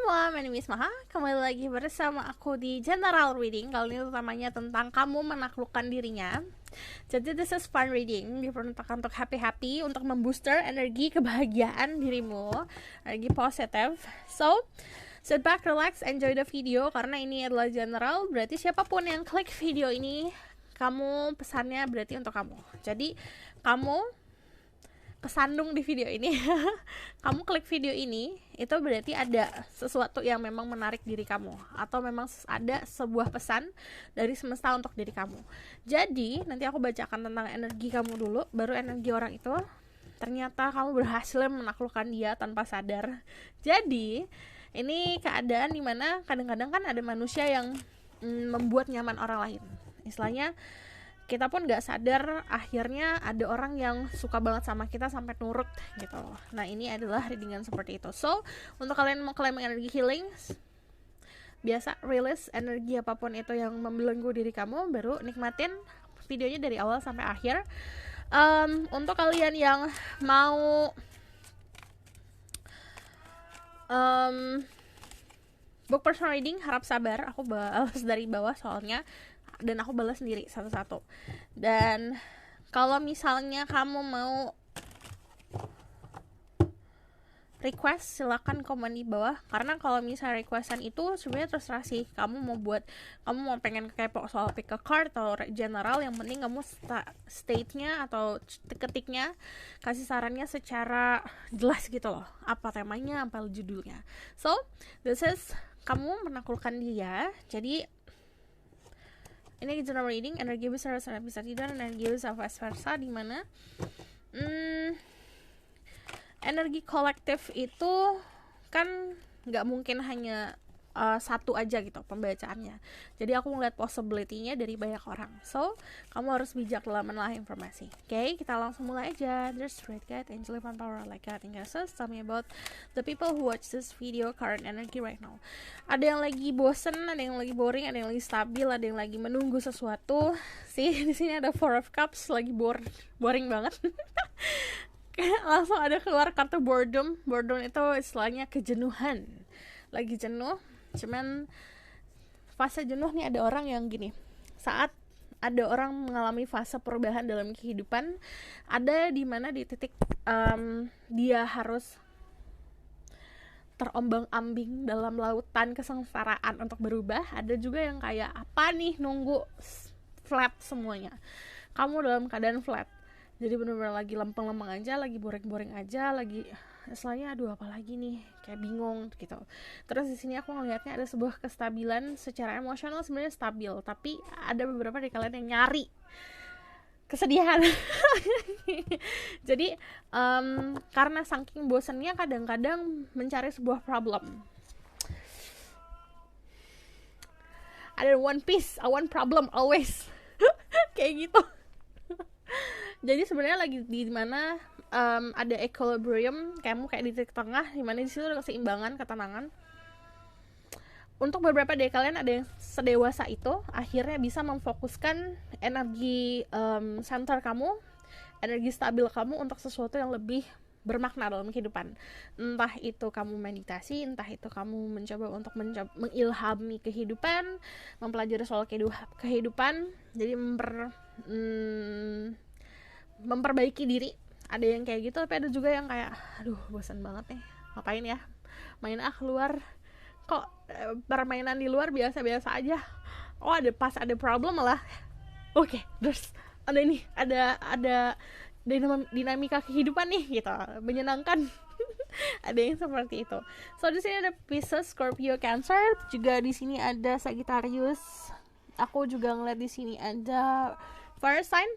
semua, my name is Maha. Kembali lagi bersama aku di General Reading. Kali ini utamanya tentang kamu menaklukkan dirinya. Jadi this is fun reading, diperuntukkan untuk happy-happy, untuk membooster energi kebahagiaan dirimu, energi positif. So, sit back, relax, enjoy the video. Karena ini adalah general, berarti siapapun yang klik video ini, kamu pesannya berarti untuk kamu. Jadi, kamu kesandung di video ini. Kamu klik video ini, itu berarti ada sesuatu yang memang menarik diri kamu, atau memang ada sebuah pesan dari semesta untuk diri kamu. Jadi nanti aku bacakan tentang energi kamu dulu, baru energi orang itu. Ternyata kamu berhasil menaklukkan dia tanpa sadar. Jadi ini keadaan dimana kadang-kadang kan ada manusia yang membuat nyaman orang lain. Istilahnya kita pun gak sadar akhirnya ada orang yang suka banget sama kita sampai nurut gitu. Nah ini adalah readingan seperti itu. So untuk kalian mau claim energi healing, biasa rilis energi apapun itu yang membelenggu diri kamu, baru nikmatin videonya dari awal sampai akhir. Untuk kalian yang mau book personal reading, harap sabar, aku balas dari bawah soalnya, dan aku balas sendiri satu-satu. Dan kalau misalnya kamu mau request, silakan komen di bawah. Karena kalau misalnya requestan itu sebenarnya terserah sih, kamu mau pengen kepo soal pick a card atau general, yang penting kamu state-nya atau ketiknya, kasih sarannya secara jelas gitu loh, apa temanya, apa judulnya. So this is kamu menaklukkan dia. Jadi ini general reading, energi besar bisa tidak, energi besar vice versa, dimana energi kolektif itu kan nggak mungkin hanya satu aja gitu pembacaannya. Jadi aku ngeliat possibility-nya dari banyak orang. So, kamu harus bijak dalam menelaah informasi. Oke, kita langsung mulai aja. There's Red Cat, Angel Van Power, like God, and Jesus. Tell me about the people who watch this video, current energy right now. Ada yang lagi bosen, ada yang lagi boring, ada yang lagi stabil, ada yang lagi menunggu sesuatu. Sih, di sini ada Four of Cups, lagi boring banget. Langsung ada keluar kartu boredom. Boredom itu istilahnya kejenuhan. Lagi jenuh, cuman fase jenuh nih, ada orang yang gini, saat ada orang mengalami fase perubahan dalam kehidupan, ada di mana di titik dia harus terombang-ambing dalam lautan kesengsaraan untuk berubah. Ada juga yang kayak apa nih, nunggu flat semuanya. Kamu dalam keadaan flat, jadi benar-benar lagi lempeng-lempeng aja, lagi boring-boring aja, lagi istilahnya aduh apa lagi nih, kayak bingung gitu. Terus di sini aku ngelihatnya ada sebuah kestabilan secara emosional, sebenarnya stabil, tapi ada beberapa dari kalian yang nyari kesedihan. Jadi karena saking bosannya kadang-kadang mencari sebuah problem. Ada one piece, one problem always. Kayak gitu. Jadi sebenarnya lagi di mana ada equilibrium, kamu kayak di titik tengah, di mana di situ ada keseimbangan, ketenangan. Untuk beberapa dari kalian ada yang sedewasa itu akhirnya bisa memfokuskan energi center kamu, energi stabil kamu untuk sesuatu yang lebih bermakna dalam kehidupan. Entah itu kamu meditasi, entah itu kamu mencoba untuk mengilhami kehidupan, mempelajari soal kehidupan, jadi memperbaiki diri. Ada yang kayak gitu, tapi ada juga yang kayak aduh bosan banget nih, ngapain ya main keluar, kok permainan di luar biasa-biasa aja, ada problem malah. Oke, terus ada ini, ada dinamika kehidupan nih gitu, menyenangkan. Ada yang seperti itu. So di sini ada Pisces, Scorpio, Cancer, juga di sini ada Sagittarius. Aku juga ngeliat di sini ada fire sign,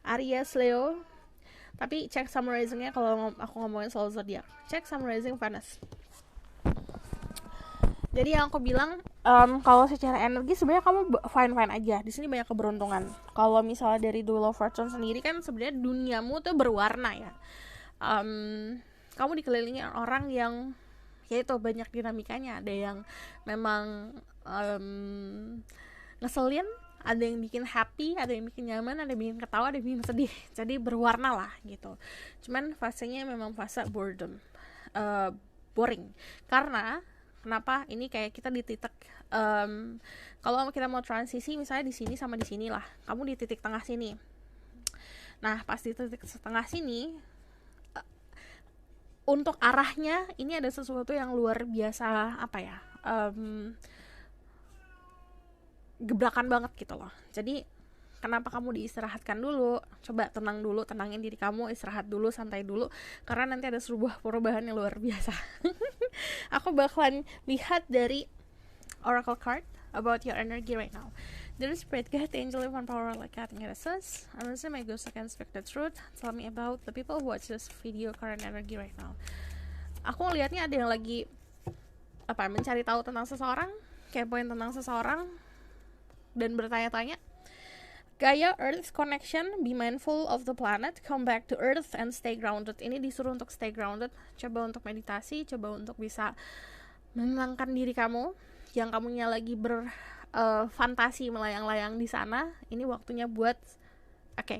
Aries, Leo. Tapi cek summarizingnya kalau aku ngomongin soal zodiak. Cek summarizing Venus. Jadi yang aku bilang, kalau secara energi sebenarnya kamu fine aja. Di sini banyak keberuntungan. Kalau misalnya dari Wheel of Fortune sendiri kan sebenarnya duniamu tuh berwarna ya. Kamu dikelilingi orang yang ya itu banyak dinamikanya. Ada yang memang ngeselin, ada yang bikin happy, ada yang bikin nyaman, ada yang bikin ketawa, ada yang bikin sedih. Jadi berwarna lah gitu. Cuman fasenya memang fase boredom, boring. Karena Kenapa? Ini kayak kita di titik kalau kita mau transisi misalnya di sini sama di sini lah, kamu di titik tengah sini. Nah pas di titik tengah sini, untuk arahnya ini ada sesuatu yang luar biasa, apa ya, gebrakan banget gitu loh. Jadi kenapa kamu diistirahatkan dulu, coba tenang dulu, tenangin diri kamu, istirahat dulu, santai dulu, karena nanti ada sebuah perubahan yang luar biasa. Aku bakalan lihat dari oracle card about your energy right now. There is spirit guide, angel, and power like cat and goddesses. I'm gonna say my ghost can speak the truth. Tell me about the people who watch this video current energy right now. Aku lihatnya ada yang lagi mencari tahu tentang seseorang, kepoin tentang seseorang, dan bertanya-tanya. Gaia Earth connection, be mindful of the planet, come back to Earth and stay grounded. Ini disuruh untuk stay grounded, coba untuk meditasi, coba untuk bisa menenangkan diri kamu yang kamunya lagi fantasi melayang-layang di sana. Ini waktunya buat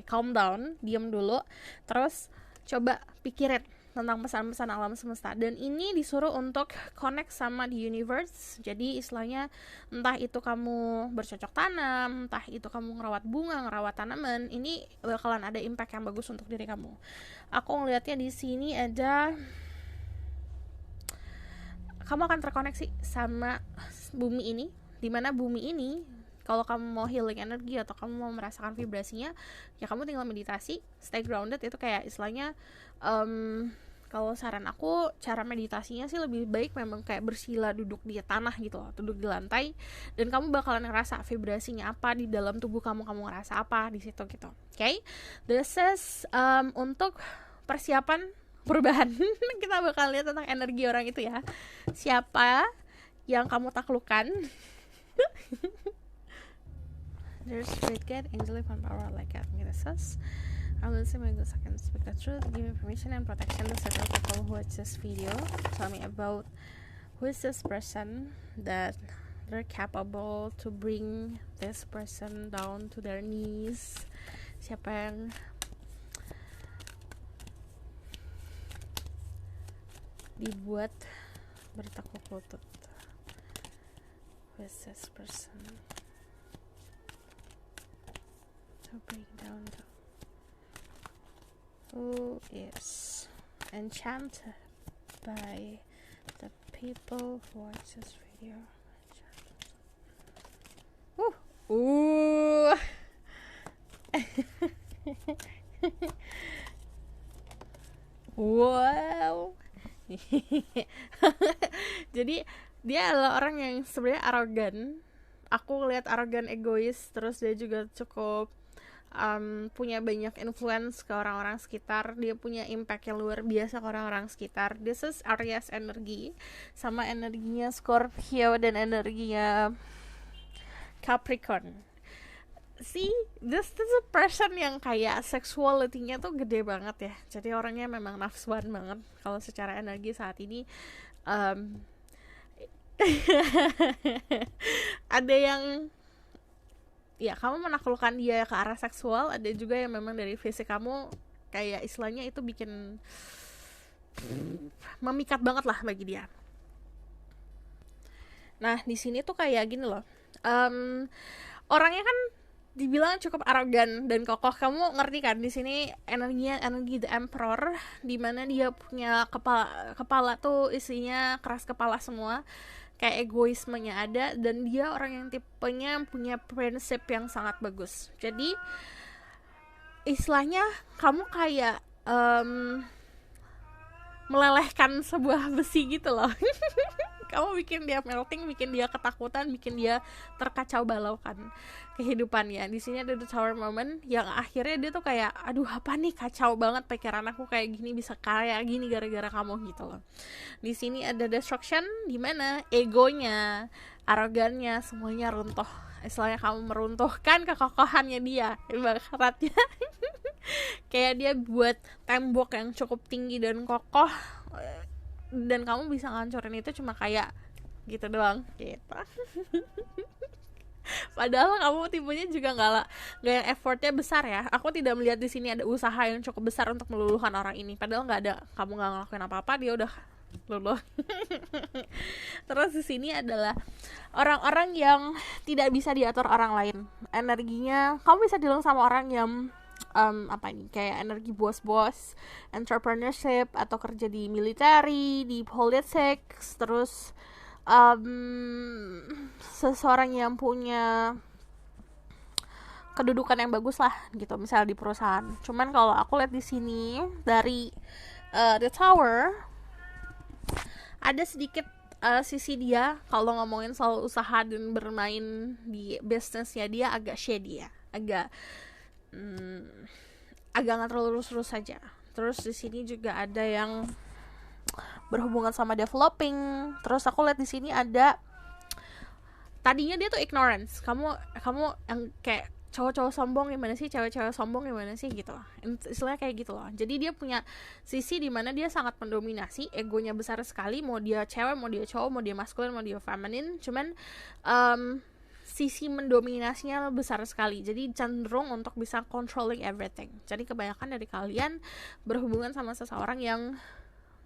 calm down, diam dulu, terus coba pikirin tentang pesan-pesan alam semesta. Dan ini disuruh untuk connect sama the universe. Jadi istilahnya entah itu kamu bercocok tanam, entah itu kamu ngerawat bunga, ngerawat tanaman, ini bakalan ada impact yang bagus untuk diri kamu. Aku ngelihatnya di sini ada kamu akan terkoneksi sama bumi ini, dimana bumi ini kalau kamu mau healing energi atau kamu mau merasakan vibrasinya, ya kamu tinggal meditasi, stay grounded. Itu kayak istilahnya kalau saran aku, cara meditasinya sih lebih baik memang kayak bersila, duduk di tanah gitu loh, duduk di lantai, dan kamu bakalan ngerasa vibrasinya apa di dalam tubuh kamu ngerasa apa di situ gitu. Okay? This is untuk persiapan perubahan. Kita bakal lihat tentang energi orang itu ya. Siapa yang kamu taklukkan? There's spirit guide, angel, and power like cat and goddesses. I will say my ghost can speak the truth. Give me permission and protection to several people who watch this video. Tell me about who is this person that they're capable to bring this person down to their knees. Siapa yang dibuat bertekuk lutut. Who is this person to bring down the who is enchanted by the people who watch this video. Wow. Jadi dia adalah orang yang sebenarnya arogan. Aku lihat arogan, egois, terus dia juga cukup punya banyak influence ke orang-orang sekitar. Dia punya impact yang luar biasa ke orang-orang sekitar. This is Aries energi, sama energinya Scorpio dan energinya Capricorn. See, this is a person yang kayak sexuality-nya tuh gede banget ya. Jadi orangnya memang nafsuan banget kalau secara energi saat ini. Ada yang ya kamu menaklukkan dia ke arah seksual, ada juga yang memang dari fisik kamu kayak istilahnya itu bikin memikat banget lah bagi dia. Nah di sini tuh kayak gini loh, orangnya kan dibilang cukup arogan dan kokoh. Kamu ngerti kan di sini energinya energi the emperor, dimana dia punya kepala tuh isinya keras kepala semua, kayak egoismenya ada, dan dia orang yang tipenya punya prinsip yang sangat bagus. Jadi istilahnya kamu kayak melelehkan sebuah besi gitu loh. Kamu bikin dia melting, bikin dia ketakutan, bikin dia terkacau balaukan kehidupannya. Di sini ada the tower moment yang akhirnya dia tuh kayak, aduh apa nih, kacau banget pikiran aku kayak gini, bisa kayak gini gara-gara kamu gitu loh. Di sini ada destruction, dimana egonya, arogannya, semuanya runtuh. Istilahnya kamu meruntuhkan kekokohannya dia, ibaratnya. Kayak dia buat tembok yang cukup tinggi dan kokoh, dan kamu bisa ngancurin itu cuma kayak gitu doang gitu. Padahal kamu tipenya juga nggak yang effortnya besar ya. Aku tidak melihat di sini ada usaha yang cukup besar untuk meluluhkan orang ini. Padahal nggak ada, kamu nggak ngelakuin apa-apa, dia udah Lulu. Terus di sini adalah orang-orang yang tidak bisa diatur orang lain. Energinya, kamu bisa bilang sama orang yang kayak energi bos-bos, entrepreneurship, atau kerja di military, di politics, terus seseorang yang punya kedudukan yang bagus lah gitu, misal di perusahaan. Cuman kalau aku lihat di sini dari The Tower, ada sedikit sisi dia kalau ngomongin soal usaha dan bermain di bisnisnya dia agak shady ya, agak nggak terlalu lurus saja. Terus di sini juga ada yang berhubungan sama developing. Terus aku lihat di sini ada tadinya dia tuh ignorance. Kamu yang kayak cowok-cowok sombong gimana sih, cewek-cewek sombong gimana sih gitu loh, istilahnya kayak gitu loh. Jadi dia punya sisi dimana dia sangat mendominasi, egonya besar sekali, mau dia cewek, mau dia cowok, mau dia maskulin, mau dia feminin, cuman sisi mendominasinya besar sekali, jadi cenderung untuk bisa controlling everything. Jadi kebanyakan dari kalian berhubungan sama seseorang yang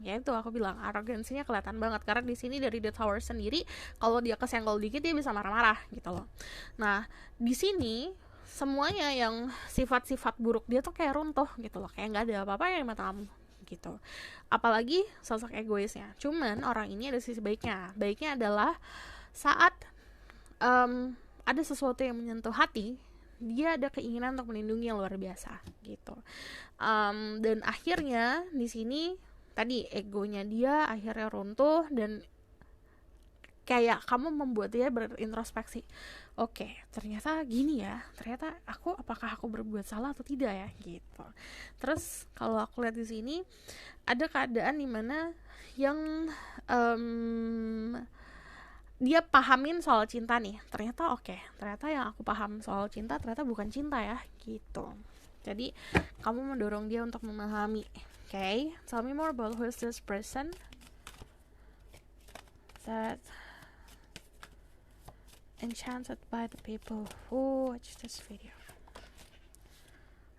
ya itu aku bilang arogansinya kelihatan banget, karena di sini dari The Tower sendiri kalau dia kesenggol dikit dia bisa marah-marah gitu loh. Nah di sini semuanya yang sifat-sifat buruk dia tuh kayak runtuh gitu loh, kayak nggak ada apa-apa yang mata kamu gitu. Apalagi sosok egoisnya. Cuman orang ini ada sisi baiknya. Baiknya adalah saat ada sesuatu yang menyentuh hati, dia ada keinginan untuk melindungi yang luar biasa gitu. Dan akhirnya di sini tadi egonya dia akhirnya runtuh, dan kayak kamu membuat dia berintrospeksi. Oke, ternyata gini ya, ternyata apakah aku berbuat salah atau tidak ya gitu. Terus kalau aku lihat di sini ada keadaan dimana yang dia pahamin soal cinta nih. Ternyata ternyata yang aku paham soal cinta ternyata bukan cinta ya gitu. Jadi kamu mendorong dia untuk memahami. Okay, tell me more about who is this person that enchanted by the people who watch this video.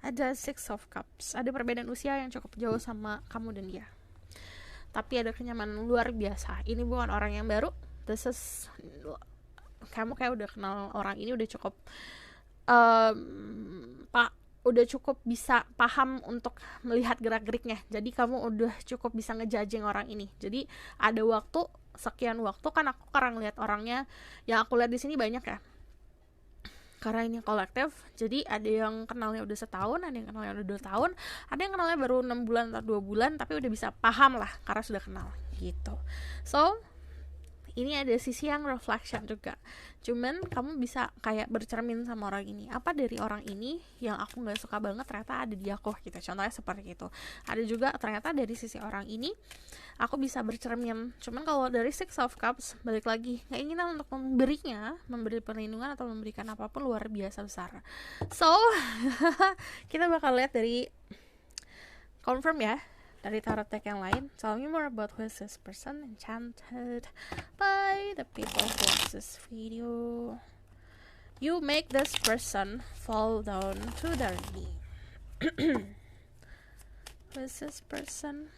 Ada Six of Cups. Ada perbedaan usia yang cukup jauh sama kamu dan dia, tapi ada kenyamanan luar biasa. Ini bukan orang yang baru. This is kamu kayak udah kenal orang ini, udah cukup udah cukup bisa paham untuk melihat gerak-geriknya. Jadi kamu udah cukup bisa ngejudging orang ini. Jadi ada waktu, sekian waktu kan aku sekarang lihat orangnya, yang aku lihat di sini banyak ya, karena ini kolektif. Jadi ada yang kenalnya udah setahun, ada yang kenalnya udah 2 tahun, ada yang kenalnya baru 6 bulan atau 2 bulan, tapi udah bisa paham lah karena sudah kenal gitu. So ini ada sisi yang reflection juga. Cuman kamu bisa kayak bercermin sama orang ini. Apa dari orang ini yang aku gak suka banget ternyata ada di aku gitu. Contohnya seperti itu. Ada juga ternyata dari sisi orang ini aku bisa bercermin. Cuman kalau dari Six of Cups, balik lagi, keinginan untuk memberi perlindungan atau memberikan apapun luar biasa besar. So kita bakal lihat dari confirm ya, dari tarot deck yang lain. Tell me more about who is this person enchanted by the people who watch this video. You make this person fall down to their knee. Who is this person?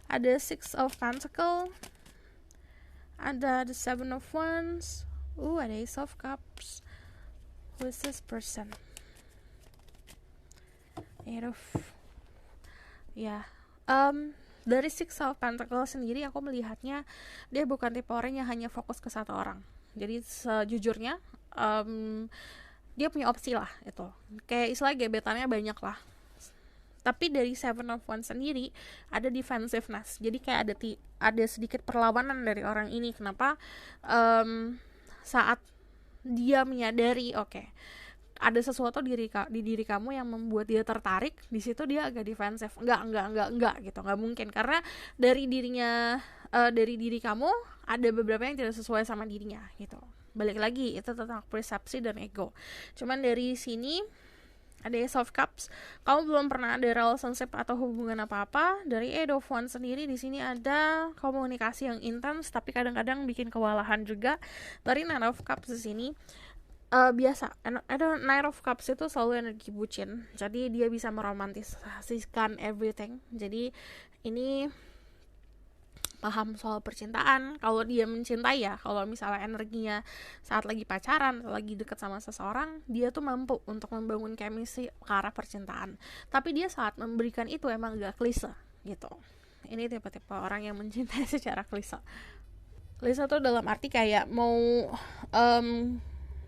Ada Six of Pentacles, ada the Seven of Wands, ada Ace of Cups. Who is this person? Eight of dari Six of Pentacles sendiri aku melihatnya dia bukan tipe orang yang hanya fokus ke satu orang. Jadi sejujurnya dia punya opsi lah itu. Kayak istilah gebetannya banyak lah. Tapi dari Seven of Wands sendiri ada defensiveness. Jadi kayak ada sedikit perlawanan dari orang ini. Kenapa? Saat dia menyadari ada sesuatu di diri kamu yang membuat dia tertarik, di situ dia agak defensif. Enggak gitu, nggak mungkin, karena dari diri kamu ada beberapa yang tidak sesuai sama dirinya gitu. Balik lagi itu tentang persepsi dan ego. Cuman dari sini ada Ace of Cups, kamu belum pernah ada relationship atau hubungan apa-apa. Dari Eight of Wands sendiri di sini ada komunikasi yang intens tapi kadang-kadang bikin kewalahan juga. Dari Nine of Cups di sini biasa, ada Nine of Cups itu selalu energi bucin, jadi dia bisa meromantisasikan everything. Jadi ini paham soal percintaan. Kalau dia mencintai ya, kalau misalnya energinya saat lagi pacaran, lagi deket sama seseorang, dia tuh mampu untuk membangun chemistry ke arah percintaan. Tapi dia saat memberikan itu emang agak klise gitu. Ini tipe-tipe orang yang mencintai secara klise. Klise tuh dalam arti kayak mau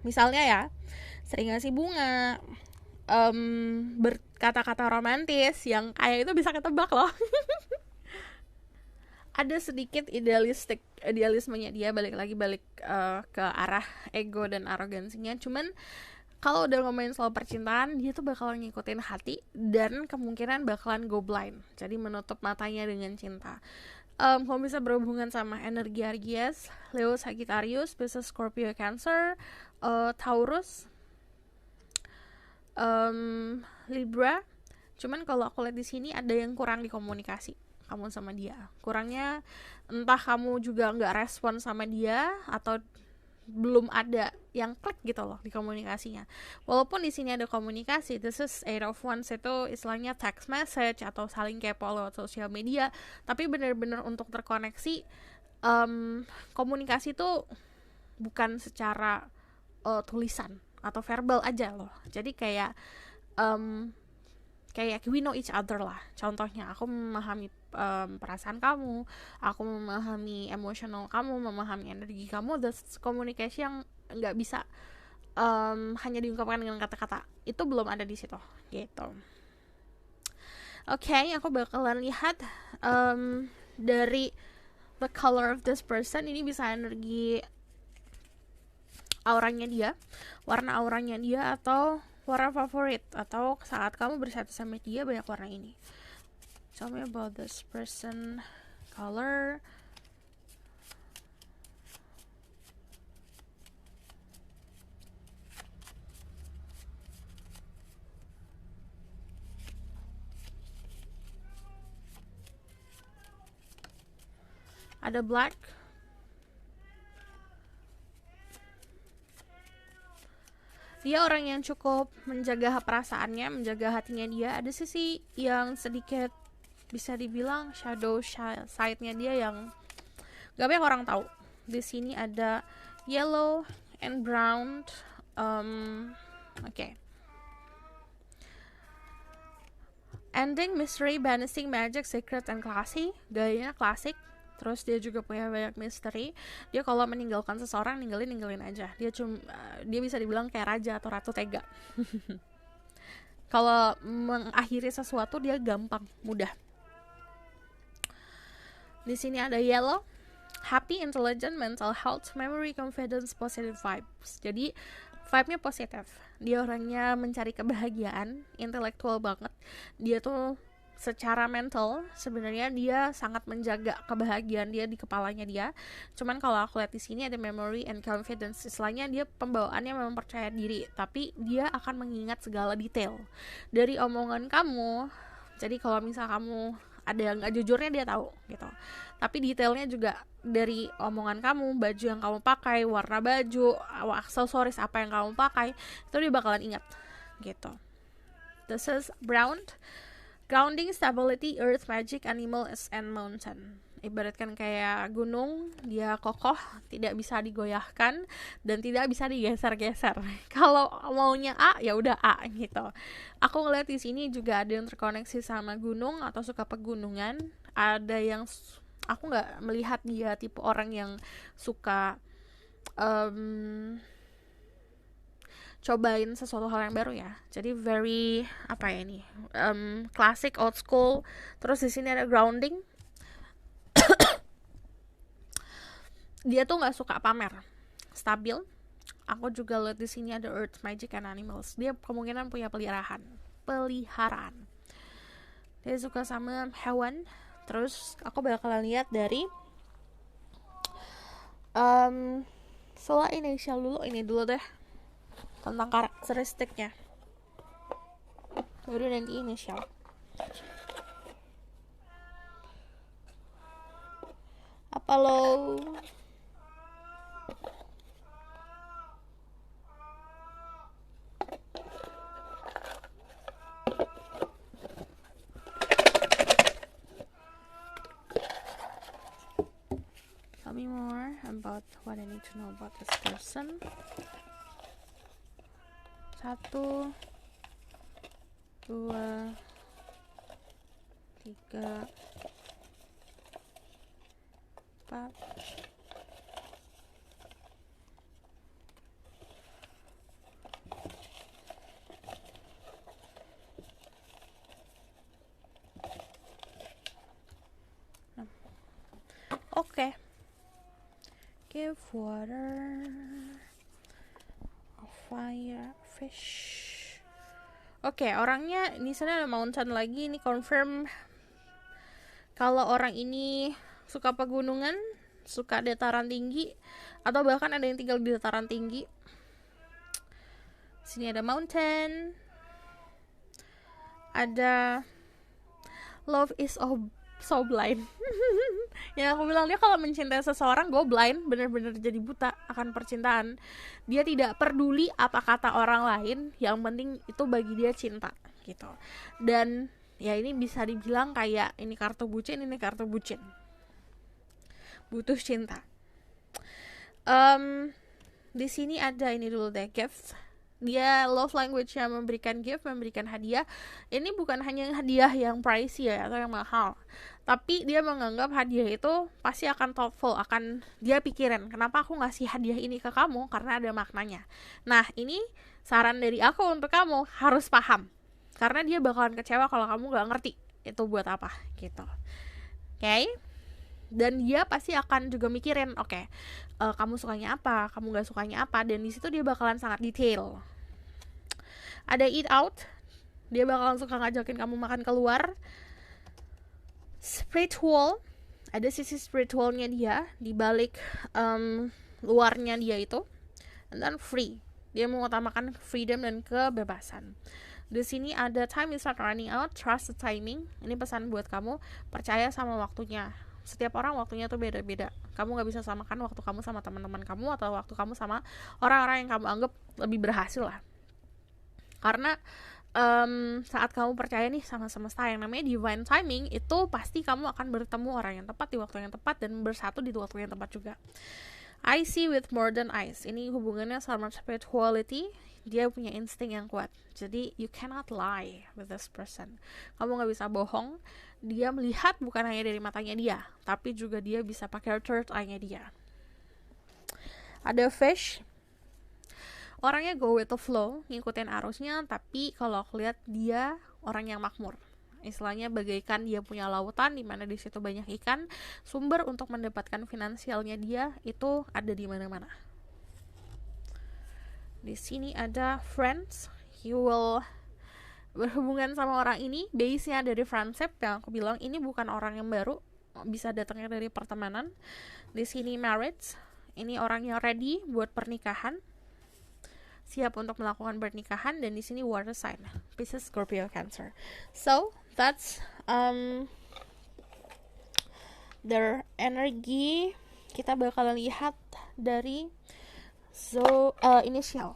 misalnya ya, sering ngasih bunga, berkata-kata romantis yang kayak itu bisa ketebak loh. Ada sedikit idealismenya dia, balik ke arah ego dan arogansinya. Cuman kalau udah ngomongin soal percintaan, dia tuh bakalan ngikutin hati dan kemungkinan bakalan go blind, jadi menutup matanya dengan cinta. Kalau bisa berhubungan sama energi Aries, Leo, Sagittarius, Pisces, Scorpio, Cancer, Taurus, Libra. Cuman kalau aku lihat di sini ada yang kurang di komunikasi kamu sama dia. Kurangnya entah kamu juga nggak respon sama dia atau belum ada yang klik gitu loh di komunikasinya. Walaupun di sini ada komunikasi, this is 8 of Wands, itu istilahnya text message atau saling kepo lewat sosial media, tapi benar-benar untuk terkoneksi, komunikasi itu bukan secara tulisan atau verbal aja loh. Jadi kayak we know each other lah. Contohnya aku memahami perasaan kamu, aku memahami emosional kamu, memahami energi kamu. That's komunikasi yang nggak bisa hanya diungkapkan dengan kata-kata. Itu belum ada di situ gitu. Oke, aku bakalan lihat dari the color of this person. Ini bisa energi auranya dia, warna auranya dia, atau warna favorit, atau saat kamu bersatu sama dia banyak warna ini. Tell me about this person color. Ada black, dia orang yang cukup menjaga perasaannya, menjaga hatinya dia. Ada sisi yang sedikit bisa dibilang shadow side-nya dia yang gak banyak orang tahu. Di sini ada yellow and brown. Oke. Ending, mystery, banishing, magic, secret, and classy. Gayanya klasik. Terus dia juga punya banyak misteri. Dia kalau meninggalkan seseorang, ninggalin aja. Dia bisa dibilang kayak raja atau ratu tega. Kalau mengakhiri sesuatu dia gampang, mudah. Di sini ada yellow, happy, intelligent, mental health, memory, confidence, positive vibes. Jadi vibe-nya positif. Dia orangnya mencari kebahagiaan, intelektual banget. Dia tuh secara mental sebenarnya dia sangat menjaga kebahagiaan dia di kepalanya dia. Cuman kalau aku lihat di sini ada memory and confidence, istilahnya dia pembawaannya memang percaya diri, tapi dia akan mengingat segala detail dari omongan kamu. Jadi kalau misal kamu ada yang nggak jujurnya dia tahu gitu, tapi detailnya juga dari omongan kamu, baju yang kamu pakai, warna baju, aksesoris apa yang kamu pakai, itu dia bakalan ingat gitu. This is brown. Grounding, stability, earth, magic, animals, and mountain. Ibaratkan kayak gunung, dia kokoh, tidak bisa digoyahkan dan tidak bisa digeser-geser. Kalau maunya A, ya udah A gitu. Aku ngeliat di sini juga ada yang terkoneksi sama gunung atau suka pegunungan. Ada yang aku nggak melihat dia tipe orang yang suka cobain sesuatu hal yang baru ya. Jadi very apa ya ini? Classic, old school. Terus di sini ada grounding. Dia tuh nggak suka pamer. Stabil. Aku juga lihat di sini ada earth, magic, and animals. Dia kemungkinan punya peliharaan. Dia suka sama hewan. Terus aku bakalan lihat dari soal initial dulu, ini dulu deh, tentang karakteristiknya, baru nanti inisial. Apa lo? Tell me more about what I need to know about this person. 1, 2, 3, 4. Oke. Give water, fire, fish. Oke, orangnya di sana ada mountain lagi. Ini confirm kalau orang ini suka pegunungan, suka dataran tinggi, atau bahkan ada yang tinggal di dataran tinggi. Sini ada mountain, ada love is so blind. Yang aku bilang, dia kalau mencintai seseorang go blind, bener-bener jadi buta akan percintaan. Dia tidak peduli apa kata orang lain, yang penting itu bagi dia cinta gitu. Dan ya ini bisa dibilang kayak ini kartu bucin, butuh cinta. Di sini ada ini dulu deh, gift. Dia love language-nya memberikan gift, memberikan hadiah. Ini bukan hanya hadiah yang pricey ya, atau yang mahal, tapi dia menganggap hadiah itu pasti akan thoughtful, akan dia pikirin, kenapa aku ngasih hadiah ini ke kamu, karena ada maknanya. Nah, ini saran dari aku untuk kamu, harus paham, karena dia bakalan kecewa kalau kamu gak ngerti itu buat apa gitu. Oke? Dan dia pasti akan juga mikirin, kamu sukanya apa, kamu gak sukanya apa, dan di situ dia bakalan sangat detail. Ada eat out, dia bakalan suka ngajakin kamu makan keluar. Spiritual, ada sisi spiritualnya dia di balik luarnya dia itu. And then free, dia mengutamakan freedom dan kebebasan. Di sini ada time is not running out, trust the timing. Ini pesan buat kamu, percaya sama waktunya. Setiap orang waktunya tuh beda-beda. Kamu gak bisa samakan waktu kamu sama teman-teman kamu atau waktu kamu sama orang-orang yang kamu anggap lebih berhasil lah. Karena saat kamu percaya nih sama semesta, yang namanya divine timing, itu pasti kamu akan bertemu orang yang tepat di waktu yang tepat dan bersatu di waktu yang tepat juga. I see with more than eyes. Ini hubungannya sama spirituality. Dia punya insting yang kuat. Jadi you cannot lie with this person. Kamu gak bisa bohong. Dia melihat bukan hanya dari matanya dia, tapi juga dia bisa pakai third eye-nya dia. Ada fish. Orangnya go with the flow, ngikutin arusnya, tapi kalau aku lihat dia orang yang makmur. Istilahnya bagaikan dia punya lautan di mana di situ banyak ikan, sumber untuk mendapatkan finansialnya dia itu ada di mana-mana. Di sini ada friends, you will berhubungan sama orang ini, base-nya dari friendship yang aku bilang, ini bukan orang yang baru, bisa datangnya dari pertemanan. Di sini marriage, ini orang yang ready buat pernikahan, siap untuk melakukan pernikahan. Dan di sini water sign, Pisces, Scorpio, Cancer. So that's their energy. Kita bakal lihat dari initial.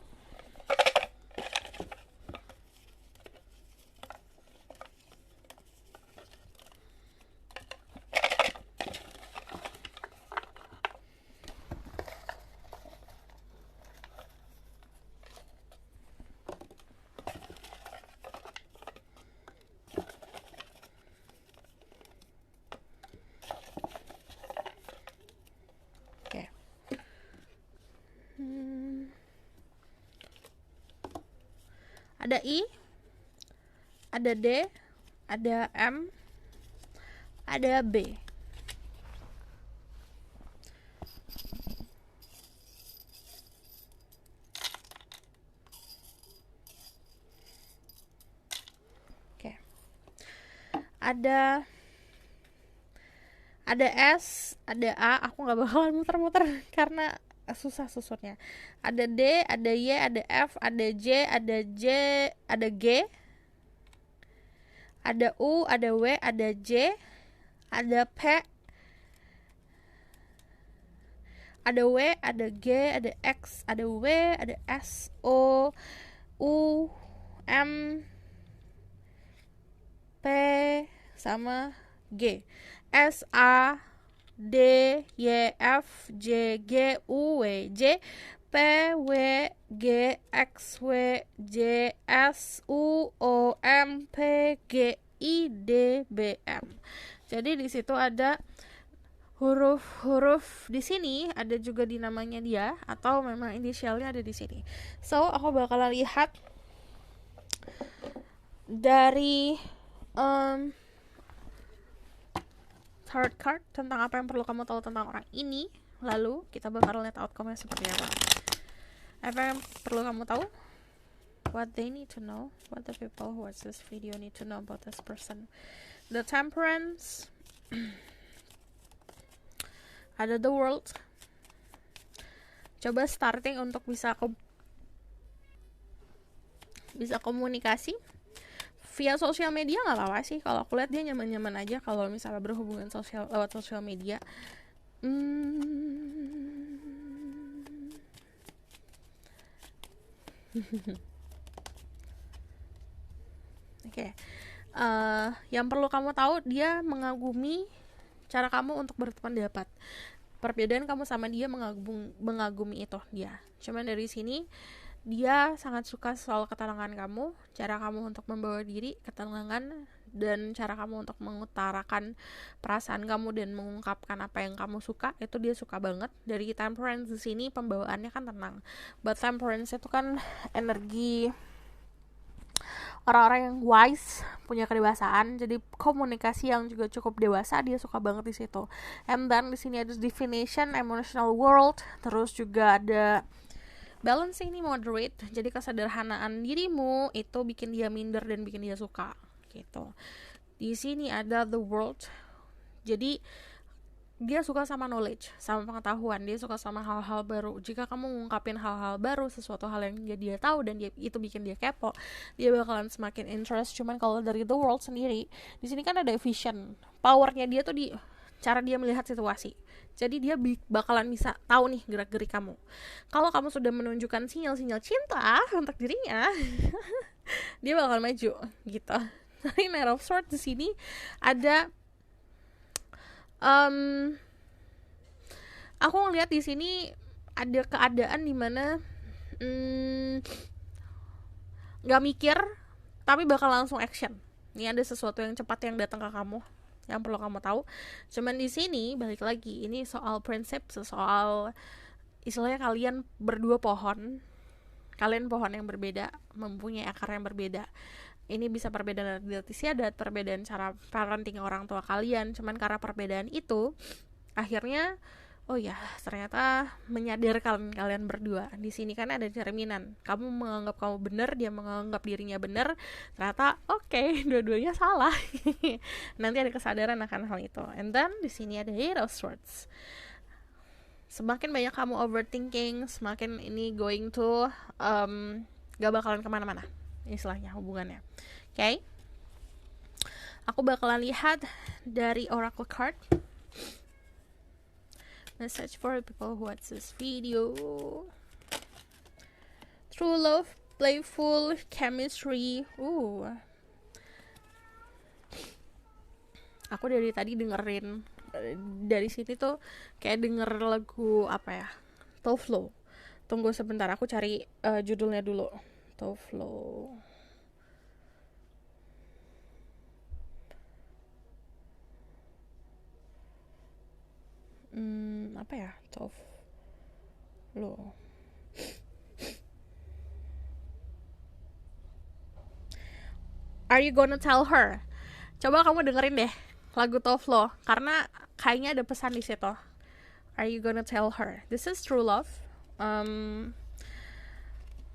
Ada I, ada D, ada M, ada B. Oke. Ada S, ada A. Aku nggak bakalan muter-muter karena susah susunnya. Ada D, ada Y, ada F, ada J, ada G, ada U, ada W, ada J, ada P, ada W, ada G, ada X, ada W, ada S, O, U, M, P, sama G. S, A, D Y F J G U W J P W G X W J S U O M P G I D B M. Jadi di situ ada huruf-huruf di sini, ada juga di namanya dia atau memang inisialnya ada di sini. So, aku bakalan lihat dari third card tentang apa yang perlu kamu tahu tentang orang ini. Lalu kita bakal lihat outcome-nya seperti apa. Apa yang perlu kamu tahu? What they need to know, what the people who watch this video need to know about this person. The Temperance, ada the World. Coba starting untuk bisa komunikasi via sosial media, nggak apa-apa sih. Kalau aku lihat dia nyaman-nyaman aja kalau misalnya berhubungan lewat sosial media. Oke. Yang perlu kamu tahu, dia mengagumi cara kamu untuk berpendapat. Perbedaan kamu sama dia mengagumi itu dia. Cuman dari sini dia sangat suka soal ketenangan kamu, cara kamu untuk membawa diri, ketenangan, dan cara kamu untuk mengutarakan perasaan kamu dan mengungkapkan apa yang kamu suka, itu dia suka banget. Dari Temperance di sini pembawaannya kan tenang. But Temperance itu kan energi orang-orang yang wise, punya kedewasaan, jadi komunikasi yang juga cukup dewasa, dia suka banget di situ. And then di sini ada definition, emotional world, terus juga ada balance ini moderate, jadi kesederhanaan dirimu itu bikin dia minder dan bikin dia suka gitu. Di sini ada the world, jadi dia suka sama knowledge, sama pengetahuan, dia suka sama hal-hal baru. Jika kamu ngungkapin hal-hal baru, sesuatu hal yang dia tahu dan itu bikin dia kepo, dia bakalan semakin interest. Cuman kalau dari the world sendiri, di sini kan ada vision, powernya dia tuh di cara dia melihat situasi. Jadi dia bakalan bisa tahu nih gerak-gerik kamu. Kalau kamu sudah menunjukkan sinyal-sinyal cinta untuk dirinya, dia bakal maju gitu. Dari Knight of Swords di sini ada aku ngeliat di sini ada keadaan dimana nggak mikir tapi bakal langsung action. Ini ada sesuatu yang cepat yang datang ke kamu yang perlu kamu tahu. Cuman di sini balik lagi, ini soal prinsip, soal istilahnya kalian berdua pohon yang berbeda, mempunyai akar yang berbeda. Ini bisa perbedaan adat istiadat, perbedaan cara parenting orang tua kalian. Cuman karena perbedaan itu, akhirnya, oh ya, ternyata menyadarkan kalian berdua. Di sini kan ada cerminan. Kamu menganggap kamu benar, dia menganggap dirinya benar. Ternyata, oke, dua-duanya salah. Nanti ada kesadaran akan hal itu. And then di sini ada Eight of Swords. Semakin banyak kamu overthinking, semakin ini going to gak bakalan kemana-mana. Istilahnya hubungannya. Okay? Aku bakalan lihat dari Oracle card. Message for people who watch this video. True love, playful, chemistry. Aku dari tadi dengerin dari sini tuh kayak denger lagu apa ya? Toflo. Tunggu sebentar, aku cari judulnya dulu. Toflo. Apa ya? Toflo. Are you gonna tell her? Coba kamu dengerin deh lagu Toflo, karena kayaknya ada pesan di situ. Are you gonna tell her? This is true love.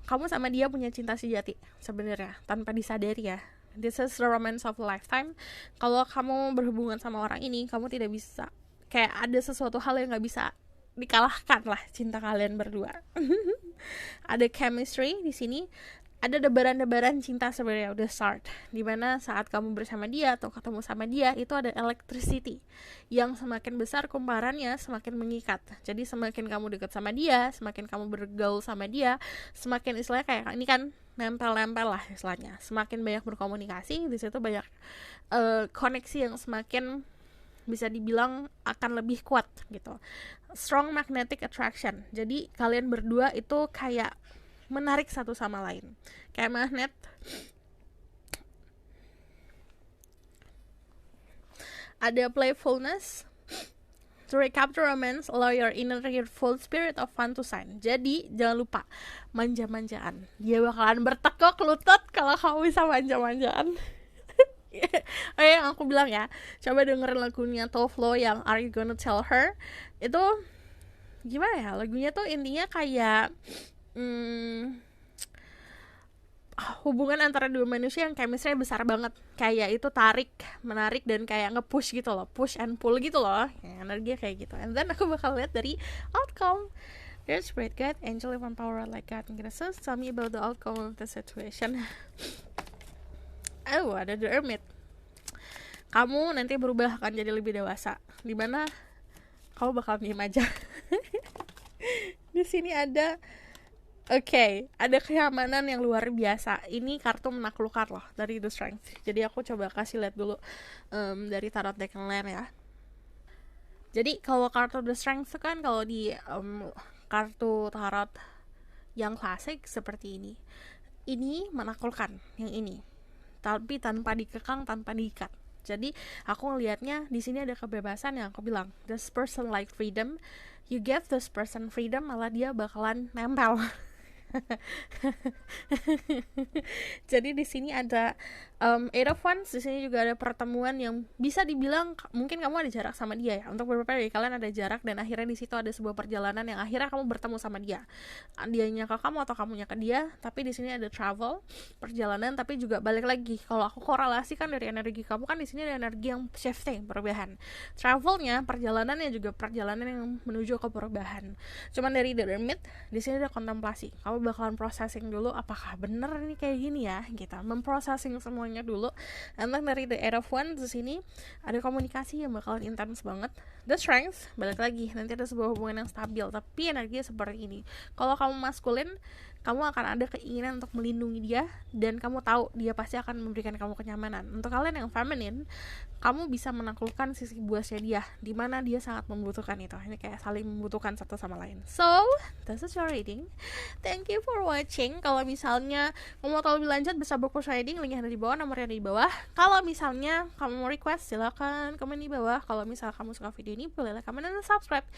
Kamu sama dia punya cinta sejati sebenarnya tanpa disadari ya. This is the romance of a lifetime. Kalau kamu berhubungan sama orang ini, kamu tidak bisa, kayak ada sesuatu hal yang nggak bisa dikalahkan lah cinta kalian berdua. Ada chemistry di sini. Ada debaran-debaran cinta sebenarnya udah start, dimana saat kamu bersama dia atau ketemu sama dia itu ada electricity yang semakin besar kumparannya semakin mengikat. Jadi semakin kamu dekat sama dia, semakin kamu bergaul sama dia, semakin istilahnya kayak ini kan nempel-nempel lah istilahnya. Semakin banyak berkomunikasi, di situ banyak koneksi yang semakin bisa dibilang akan lebih kuat gitu. Strong magnetic attraction. Jadi kalian berdua itu kayak menarik satu sama lain, kayak magnet. Ada playfulness. To recap the romance, allow your inner full spirit of fun to shine. Jadi, jangan lupa manja-manjaan. Dia bakalan bertekuk lutut kalau kamu bisa manja-manjaan. Oh, yang aku bilang ya, coba dengerin lagunya Tovlo yang Are You Gonna Tell Her. Itu gimana ya, lagunya tuh intinya kayak hubungan antara dua manusia yang chemistry besar banget, kayak itu tarik menarik dan kayak nge-push gitu loh, push and pull gitu loh ya, energi kayak gitu. And then aku bakal lihat dari outcome. There's great God, angel even power like God, and so tell me about the outcome of the situation. Oh, ada the hermit. Kamu nanti berubah akan jadi lebih dewasa, dimana kamu bakal diem aja. Di sini ada ada kenyamanan yang luar biasa. Ini kartu menaklukkan loh dari The Strength. Jadi aku coba kasih lihat dulu dari tarot deck yang lain ya. Jadi kalau kartu The Strength kan kalau di kartu tarot yang klasik seperti ini menaklukkan yang ini, tapi tanpa dikekang, tanpa diikat. Jadi aku ngelihatnya di sini ada kebebasan yang aku bilang. This person like freedom. You give this person freedom, malah dia bakalan nempel. Jadi di sini ada Eight of Wands. Di sini juga ada pertemuan yang bisa dibilang mungkin kamu ada jarak sama dia ya. Untuk beberapa dari kalian ada jarak, dan akhirnya di situ ada sebuah perjalanan yang akhirnya kamu bertemu sama dia. Dianya ke kamu atau kamunya ke dia. Tapi di sini ada travel, perjalanan, tapi juga balik lagi. Kalau aku korelasikan dari energi kamu kan di sini ada energi yang shifting, perubahan. Travelnya, perjalanannya juga perjalanan yang menuju ke perubahan. Cuman dari The Hermit, di sini ada kontemplasi. Kamu bakalan processing dulu, apakah bener ini kayak gini ya, kita memprocessing semuanya dulu. And then dari The Eight of Wands di sini ada komunikasi yang bakalan intens banget. The Strength, balik lagi, nanti ada sebuah hubungan yang stabil, tapi energinya seperti ini. Kalau kamu maskulin, kamu akan ada keinginan untuk melindungi dia, dan kamu tahu dia pasti akan memberikan kamu kenyamanan. Untuk kalian yang feminine, kamu bisa menaklukkan sisi buasnya dia, dimana dia sangat membutuhkan itu. Ini kayak saling membutuhkan satu sama lain. So, this is your reading. Thank you for watching. Kalau misalnya kamu mau tahu lebih lanjut, bisa book reading, linknya ada di bawah, nomornya ada di bawah. Kalau misalnya kamu mau request, silakan komen di bawah. Kalau misalnya kamu suka video ini, boleh like, comment, dan subscribe.